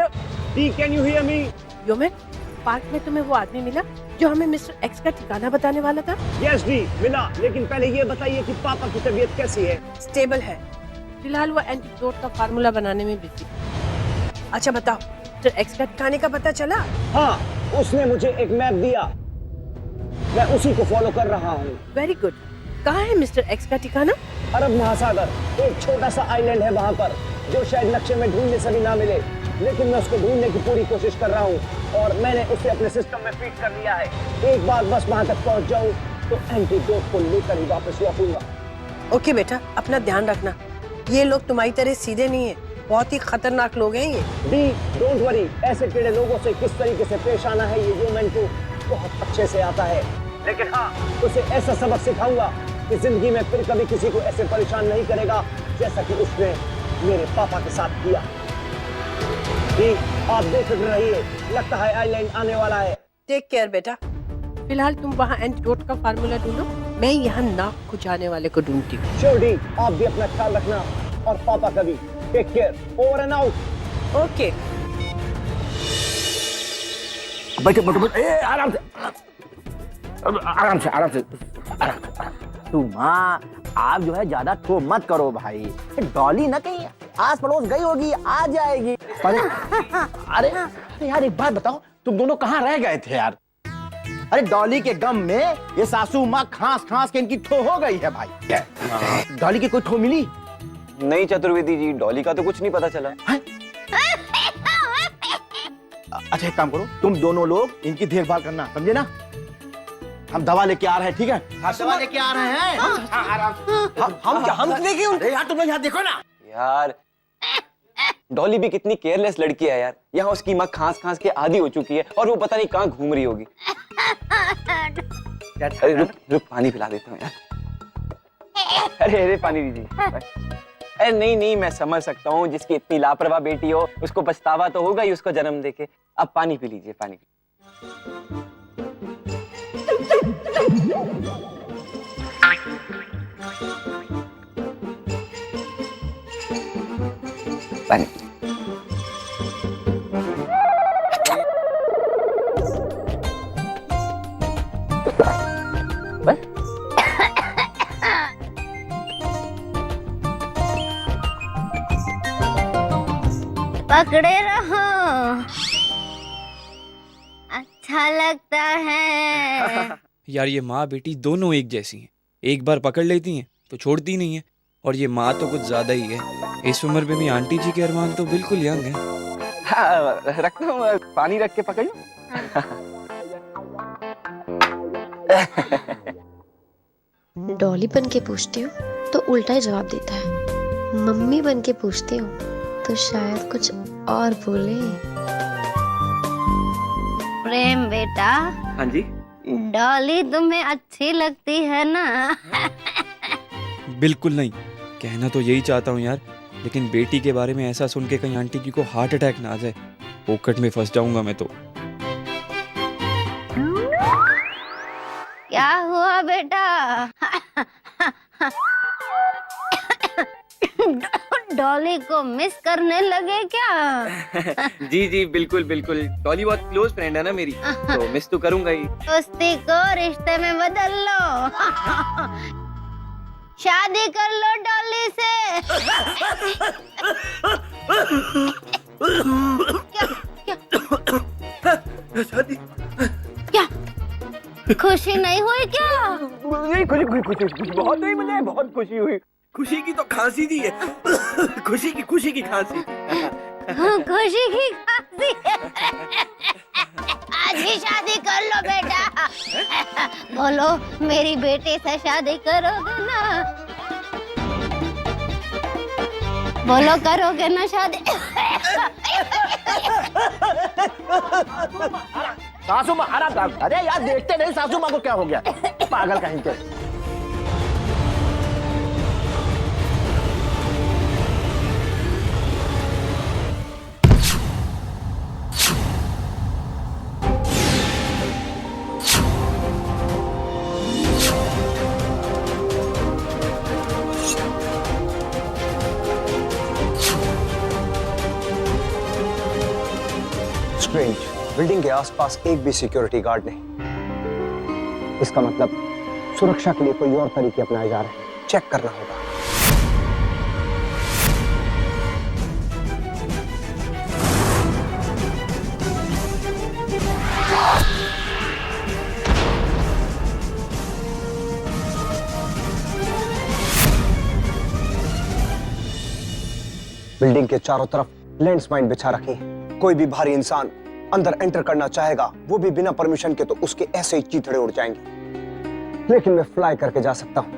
Hello D, can you hear me? Yomin, park में तुम्हें वो आदमी मिला जो हमें मिस्टर एक्स का ठिकाना बताने वाला था? यस डी, मिला, लेकिन पहले ये बताइए कि पापा की तबीयत कैसी है? स्टेबल है, फिलहाल वो एंटीडोट का फार्मूला बनाने में बिजी। अच्छा बताओ, मिस्टर एक्स का ठिकाने का पता चला? हाँ, उसने मुझे एक मैप दिया, मैं उसी को फॉलो कर रहा हूँ। Very good. कहाँ है मिस्टर एक्स का ठिकाना? अरब महासागर, एक छोटा सा आइलैंड है वहाँ पर, जो शायद नक्शे में ढूंढने से भी ना मिले, लेकिन मैं उसको ढूंढने की पूरी कोशिश कर रहा हूँ और मैंने उसे अपने सिस्टम में फीड कर लिया है। एक बार बस वहाँ तक पहुँच जाऊँ तो एंटीडोट को लेकर ही वापस लौटूंगा। ओके बेटा, अपना ध्यान रखना। ये लोग तुम्हारी तरह सीधे नहीं है, बहुत ही खतरनाक लोग हैं ये। डी, डोंट वरी, ऐसे टेढ़े लोगों से किस तरीके से पेश आना है ये ह्यूमन को बहुत अच्छे से आता है। लेकिन हाँ, उसे ऐसा सबक सिखाऊंगा कि जिंदगी में फिर कभी किसी को ऐसे परेशान नहीं करेगा जैसा कि उसने मेरे पापा के साथ किया। डी, आप बेफिक्र रहिए, लगता है आइलैंड आने वाला है। टेक केयर बेटा। फिलहाल तुम वहाँ एंटीडोट का फार्मूला ढूंढो, मैं यहाँ नाक खुजाने वाले को ढूंढती हूँ। श्योर डी, आप भी अपना ख्याल रखना और पापा का भी। Take care, over and out. Okay. आराम से आराम से आराम से आराम। तू माँ, आप जो है ज्यादा ठो मत करो भाई। डॉली ना कहीं आस पड़ोस गई होगी, आ जाएगी। अरे यार एक बात बताओ, तुम दोनों कहाँ रह गए थे यार? अरे डॉली के गम में ये सासू माँ खांस खांस के इनकी ठो हो गई है भाई। डॉली की कोई ठो मिली? नहीं चतुर्वेदी जी, डॉली का तो कुछ नहीं पता चला है। अच्छा एक काम करो, तुम दोनों लोग इनकी देखभाल करना, समझे ना? हम दवा लेके आ रहे हैं, ठीक है? दवा लेके आ रहे हैं। हम देखें। अरे यार तुम लोग यहाँ देखो ना यार। डॉली भी कितनी केयरलेस लड़की है यार, यहाँ उसकी माँ खांस खांस के आदी हो चुकी है और वो पता नहीं कहाँ घूम रही होगी। अरे रुक रुक, पानी पिला देता हूँ यार। अरे पानी दीजिए। अरे नहीं नहीं, मैं समझ सकता हूँ, जिसकी इतनी लापरवाह बेटी हो उसको पछतावा तो होगा ही उसको जन्म देके। अब पानी पी लीजिए, पानी पी। पानी। बस। पकड़े रहो, अच्छा लगता है। यार ये माँ बेटी दोनों एक जैसी हैं, एक बार पकड़ लेती हैं तो छोड़ती नहीं है, और ये माँ तो कुछ ज्यादा ही है। इस उम्र में भी आंटी जी के अरमान तो बिल्कुल यंग है। हाँ, रखता हूँ, पानी रख के पकड़ लो। डॉली बन के पूछती हूँ तो उल्टा ही जवाब देता है, मम्मी बन के पूछती हूँ तो शायद कुछ और बोले। प्रेम बेटा। हाँ जी। डॉली तुम्हें अच्छी लगती है ना? बिल्कुल नहीं, कहना तो यही चाहता हूँ यार, लेकिन बेटी के बारे में ऐसा सुन के कहीं आंटी जी को हार्ट अटैक ना आ जाए, पोकट में फंस जाऊंगा मैं तो। क्या हुआ बेटा? डॉली को मिस करने लगे क्या? जी जी बिल्कुल बिल्कुल, डॉली बहुत क्लोज फ्रेंड है ना मेरी, तो मिस तो करूंगा ही। दोस्ती को रिश्ते में बदल लो। शादी कर लो डॉली से। शादी? क्या खुशी नहीं हुई क्या? नहीं, खुशी बहुत हुई, मुझे बहुत खुशी हुई। खुशी की तो खांसी थी है। खुशी की खांसी। खुशी की खांसी। आज ही शादी कर लो बेटा। बोलो मेरी बेटी से शादी करोगे ना? बोलो करोगे ना शादी? सासू माँ आराम। अरे यार देखते नहीं सासू माँ को क्या हो गया, पागल कहीं के। स्ट्रेंज, बिल्डिंग के आसपास एक भी सिक्योरिटी गार्ड नहीं। इसका मतलब सुरक्षा के लिए कोई और तरीके अपनाए जा रहे हैं। चेक करना होगा। बिल्डिंग के चारों तरफ लैंड्समाइन बिछा रखी है। कोई भी भारी इंसान अंदर एंटर करना चाहेगा, वो भी बिना परमिशन के, तो उसके ऐसे ही चीथड़े उड़ जाएंगे। लेकिन मैं फ्लाई करके जा सकता हूं,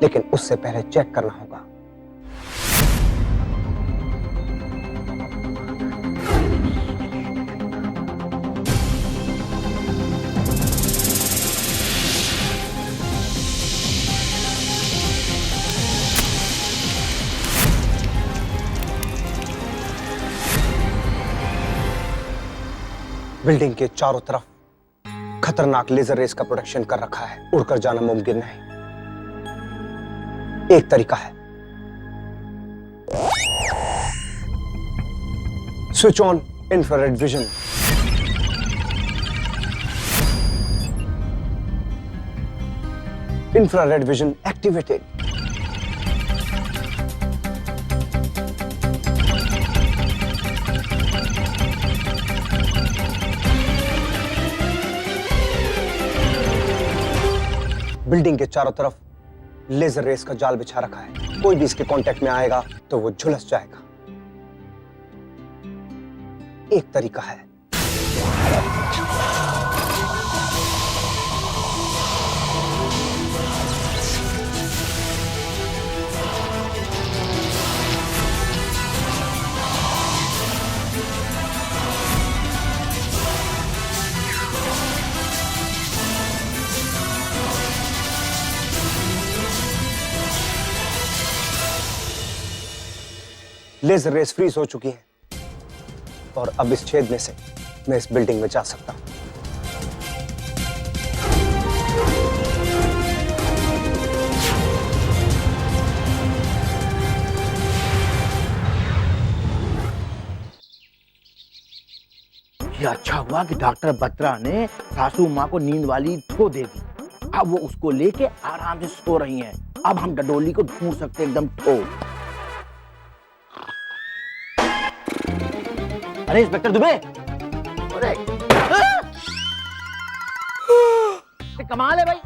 लेकिन उससे पहले चेक करना होगा। बिल्डिंग के चारों तरफ खतरनाक लेजर रेस का प्रोटेक्शन कर रखा है। उड़कर जाना मुमकिन नहीं। एक तरीका है, switch on infrared vision. Infrared vision activated. Building के चारों तरफ लेजर रेस का जाल बिछा रखा है। कोई भी इसके कांटेक्ट में आएगा तो वो झुलस जाएगा। एक तरीका है, लेजर रेस फ्रीज हो चुकी है और अब इस छेद में से मैं इस बिल्डिंग में जा सकता हूं। ये अच्छा हुआ कि डॉक्टर बत्रा ने सासू माँ को नींद वाली ठो दे दी। अब वो उसको लेके आराम से सो रही हैं। अब हम डडोली को ढूंढ सकते हैं एकदम ठो। अरे इंस्पेक्टर दुबे, अरे कमाल है भाई।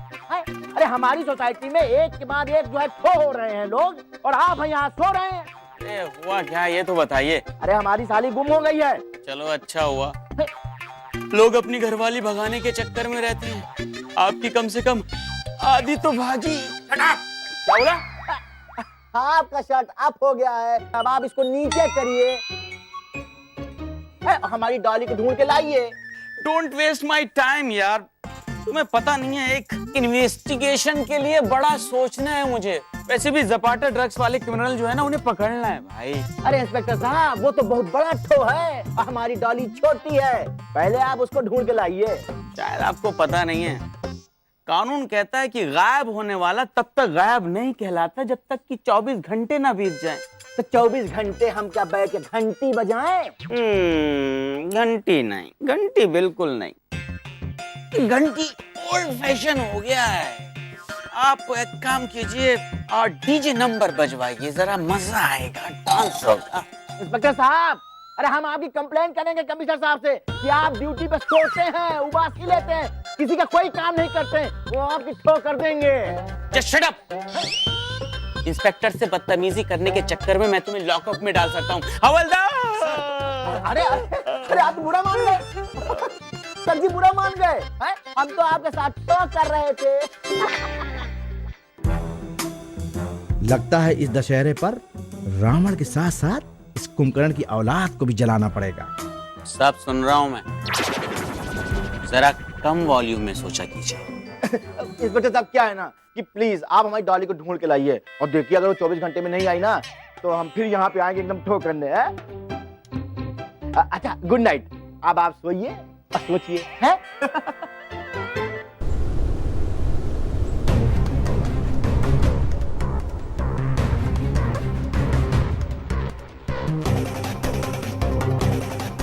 अरे हमारी सोसाइटी में एक के बाद एक जो है ठो हो रहे हैं लोग, और आप यहाँ सो रहे हैं। अरे हुआ क्या ये तो बताइए। अरे हमारी साली गुम हो गई है। चलो अच्छा हुआ। लोग अपनी घरवाली भगाने के चक्कर में रहते हैं, आपकी कम से कम आधी तो भागी। क्या बोला? आपका शर्ट अप हो गया है, अब आप इसको नीचे करिए। हमारी डॉली को ढूंढ के लाइए। डोंट वेस्ट माई टाइम यार, तुम्हें पता नहीं है एक इन्वेस्टिगेशन के लिए बड़ा सोचना है मुझे। वैसे भी जपाटा ड्रग्स वाले क्रिमिनल जो है ना, उन्हें पकड़ना है भाई। अरे इंस्पेक्टर साहब, वो तो बहुत बड़ा ठो है, हमारी डॉली छोटी है। पहले आप उसको ढूंढ के लाइए। शायद आपको पता नहीं है, कानून कहता है कि गायब होने वाला तब तक गायब नहीं कहलाता जब तक कि 24 घंटे ना बीत जाएं। तो 24 घंटे हम क्या बैठ के घंटी बजाएं? घंटी नहीं, घंटी बिल्कुल नहीं। घंटी ओल्ड फैशन हो गया है। आप एक काम कीजिए और डीजे नंबर बजवाइए, जरा मजा आएगा, डांस होगा। इंस्पेक्टर साहब, अरे हम आपकी कंप्लेंट करेंगे कमिश्नर साहब से कि आप ड्यूटी पे सोते हैं, उबासी लेते हैं, किसी का कोई काम नहीं करते। वो आपकी ठो कर देंगे। Just shut up! इंस्पेक्टर से बदतमीजी करने के चक्कर में मैं तुम्हें लॉकअप में डाल सकता हूँ। हवलदार! अरे अरे आप बुरा मान गए। सर जी बुरा मान गए। हम तो आपके साथ ठो कर रहे थे। लगता है इस दशहरे पर रावण के साथ साथ इस कुंभकर्ण की औलाद को भी जलाना पड़ेगा। सब सुन रहा हूँ मैं, जरा कम वॉल्यूम में सोचा कीजिए। इंस्पेक्टर साहब क्या है ना कि प्लीज आप हमारी डॉली को ढूंढ के लाइए, और देखिए अगर वो 24 घंटे में नहीं आई ना तो हम फिर यहाँ पे आएंगे एकदम ठो करने। अच्छा गुड नाइट। अब आप सोइए और सोचिए हैं।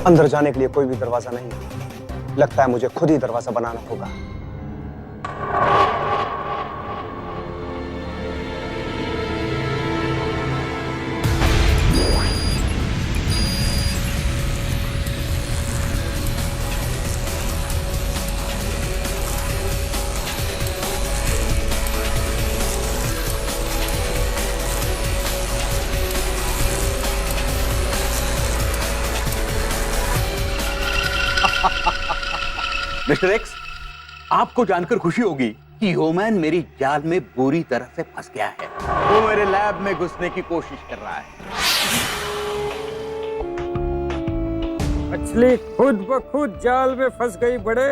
अंदर जाने के लिए कोई भी दरवाजा नहीं है। लगता है मुझे खुद ही दरवाजा बनाना होगा। मिस्टर एक्स, आपको जानकर खुशी होगी कि ह्यूमन मेरी जाल में बुरी तरह से फंस गया है। वो मेरे लैब में घुसने की कोशिश कर रहा है। मछली खुद ब खुद जाल में फंस गई बड़े।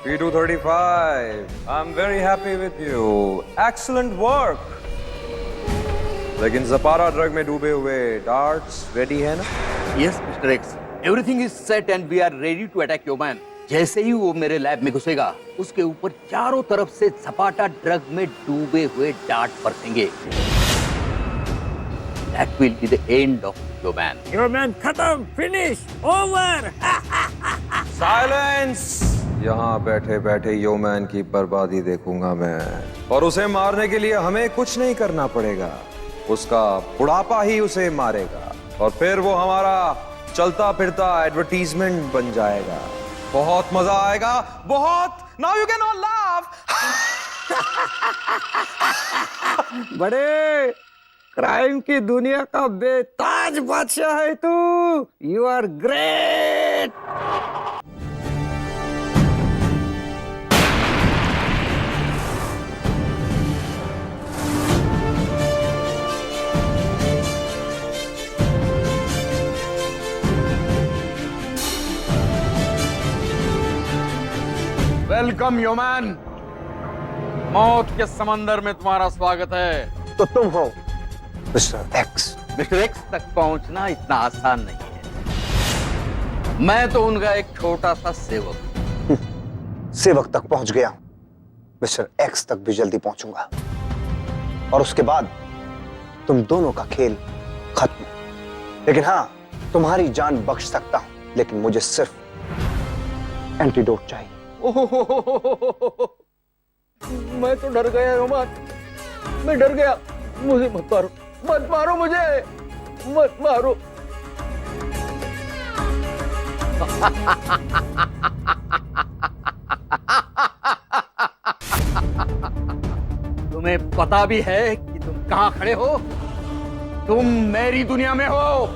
P235, I'm very happy with you. Excellent work. लेकिन ज़पारा ड्रग में डूबे हुए डार्ट्स रेडी है ना? Yes mister X, everything is set and we are ready to attack human. जैसे ही वो मेरे लैब में घुसेगा, उसके ऊपर चारों तरफ से ज़पाटा ड्रग में डूबे हुए डार्ट बरसेंगे। That will be the end of human. Human खत्म, फिनिश, ओवर। साइलेंस। यहाँ बैठे बैठे ह्यूमन की बर्बादी देखूंगा मैं, और उसे मारने के लिए हमें कुछ नहीं करना पड़ेगा। उसका बुढ़ापा ही उसे मारेगा, और फिर वो हमारा चलता फिरता एडवर्टीजमेंट बन जाएगा। बहुत मजा आएगा, बहुत। Now you can all laugh. बड़े, क्राइम की दुनिया का बेताज बादशाह है तू। You are great. Welcome human. मौत के समंदर में तुम्हारा स्वागत है। तो तुम हो मिस्टर एक्स। मिस्टर एक्स तक पहुंचना इतना आसान नहीं है। मैं तो उनका एक छोटा सा सेवक। सेवक तक पहुंच गया, मिस्टर एक्स तक भी जल्दी पहुंचूंगा, और उसके बाद तुम दोनों का खेल खत्म। लेकिन हाँ, तुम्हारी जान बख्श सकता हूं, लेकिन मुझे सिर्फ एंटीडोट चाहिए। मैं तो डर गया ह्यूमन, मैं डर गया। मुझे मत मारो, मत मारो, मुझे मत मारो। तुम्हें पता भी है कि तुम कहां खड़े हो? तुम मेरी दुनिया में हो,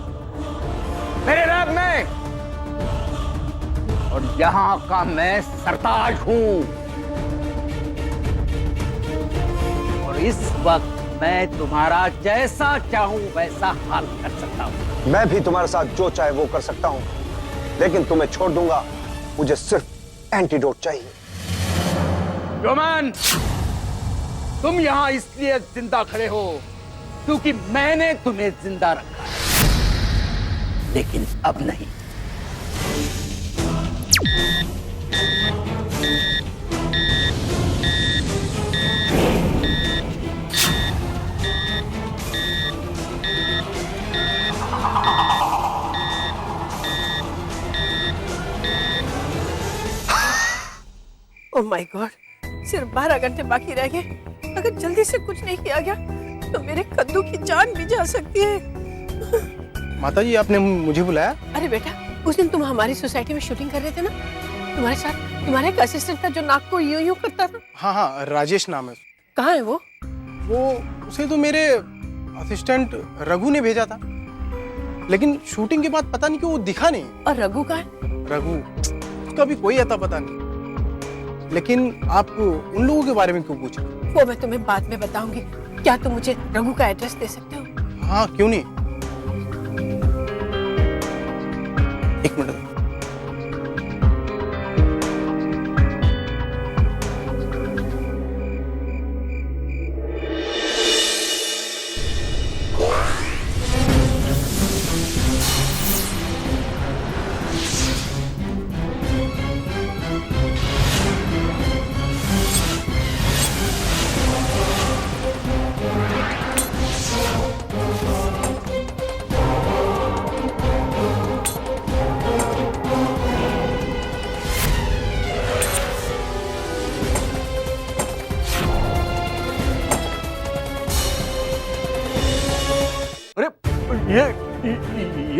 मेरे लैब में, और यहां का मैं सरताज हूं। और इस वक्त मैं तुम्हारा जैसा चाहूं वैसा हाल कर सकता हूं। मैं भी तुम्हारे साथ जो चाहे वो कर सकता हूं, लेकिन तुम्हें छोड़ दूंगा। मुझे सिर्फ एंटीडोट चाहिए। ह्यूमन, तुम यहां इसलिए जिंदा खड़े हो क्योंकि मैंने तुम्हें जिंदा रखा है, लेकिन अब नहीं। ओह माय गॉड, सिर्फ 12 घंटे बाकी रह गए। अगर जल्दी से कुछ नहीं किया गया तो मेरे कद्दू की जान भी जा सकती है। माता जी, आपने मुझे बुलाया? अरे बेटा, उस दिन तुम हमारी सोसाइटी में शूटिंग कर रहे थे ना, तुम्हारे साथ तुम्हारा एक असिस्टेंट था जो नाक को यूं यूं करता था। हाँ हाँ, राजेश नाम है। कहाँ है वो? उसे तो मेरे असिस्टेंट रघु ने भेजा था, लेकिन शूटिंग के बाद पता नहीं क्यों वो दिखा नहीं। और रघु कहाँ है? रघु, उसका भी कोई अता पता नहीं। लेकिन आप उन लोगों के बारे में क्यों पूछ रहे? वो मैं तुम्हें बाद में बताऊंगी। क्या तुम मुझे रघु का एड्रेस दे सकते हो? हाँ, क्यों नहीं। एक मिनट।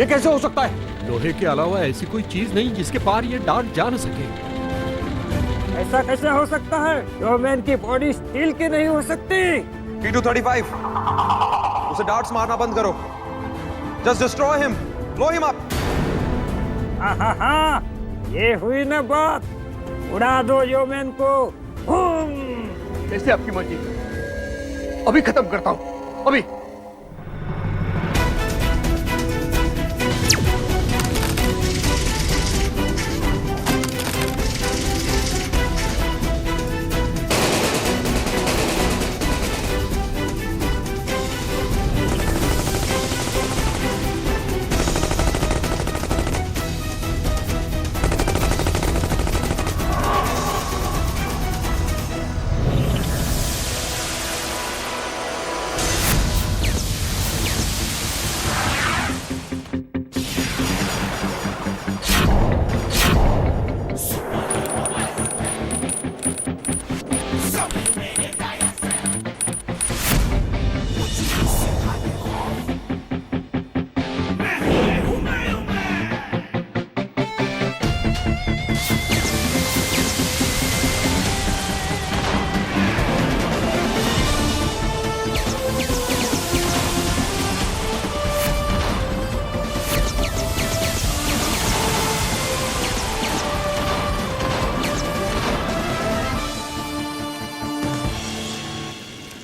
ये कैसे हो सकता है? लोहे के अलावा ऐसी कोई चीज नहीं जिसके पार ये डार्ट जा न सके। ऐसा कैसे हो सकता है? योमैन की बॉडी स्टील की नहीं हो सकती। P235, उसे डार्ट्स मारना बंद करो। Just destroy him, blow him up. हाँ, ये हुई ना बात। उड़ा दो योमैन को। जैसे आपकी मर्जी। अभी खत्म करता हूँ, अभी।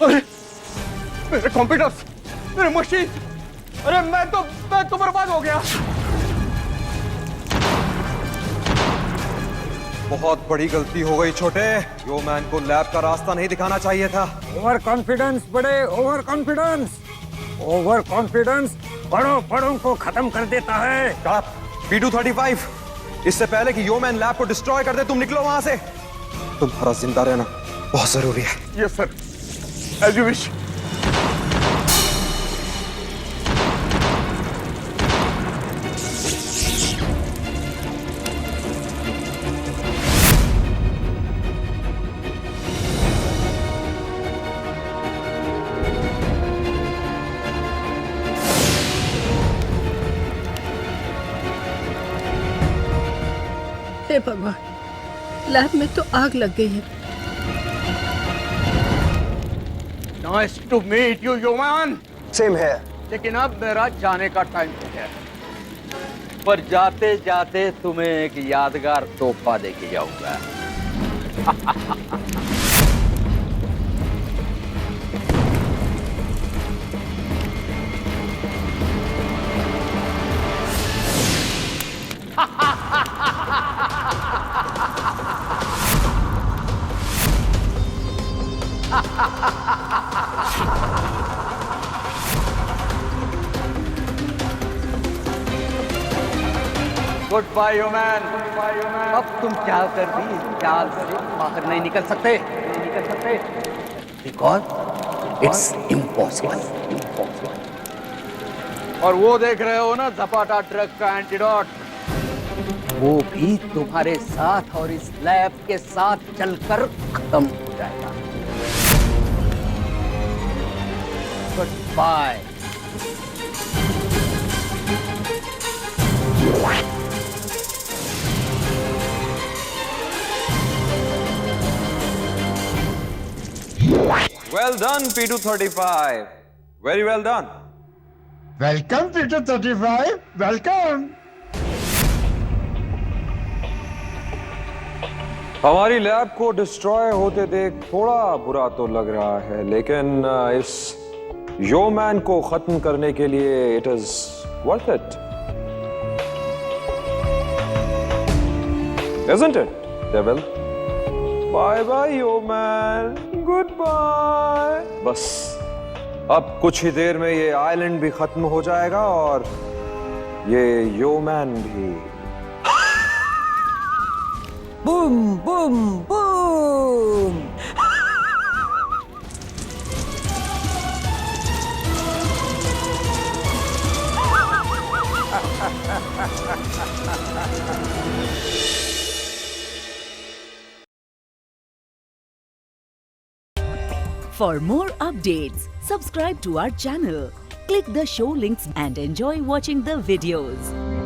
अरे मेरे कंप्यूटर्स, मेरे मशीन, अरे मैं तो बर्बाद हो गया। बहुत बड़ी गलती हो गई छोटे। योमैन को लैब का रास्ता नहीं दिखाना चाहिए था। ओवर कॉन्फिडेंस बड़े, ओवर कॉन्फिडेंस। ओवर कॉन्फिडेंस बड़ों को खत्म कर देता है। P235, इससे पहले कि योमैन लैब को डिस्ट्रॉय कर दे, तुम निकलो वहां से। तुम्हारा जिंदा रहना बहुत जरूरी है। Yes sir, as you wish. हे भगवान, लैब में तो आग लग गई है। Nice to meet you Yoman. Same है। लेकिन अब मेरा जाने का टाइम है, पर जाते जाते तुम्हें एक यादगार तोहफा देके जाऊंगा। Goodbye Yoman. अब तुम चाह कर भी इस जाल से बाहर नहीं निकल सकते, बिकॉज इट्स इम्पॉसिबल। और वो देख रहे हो ना ज़पाटा ड्रग का एंटीडोट, वो भी तुम्हारे साथ और इस लैब के साथ चलकर खत्म हो जाएगा। Goodbye. Well done, P235. Very well done. Welcome P235, welcome. हमारी लैब को डिस्ट्रॉय होते देख थोड़ा बुरा तो लग रहा है, लेकिन इस योमैन को खत्म करने के लिए it is worth it, isn't it, devil? Bye bye Yoman, goodbye. बस अब कुछ ही देर में ये आइलैंड भी खत्म हो जाएगा और ये योमैन भी। Boom boom boom. For more updates, subscribe to our channel, Click the show links and enjoy watching the videos.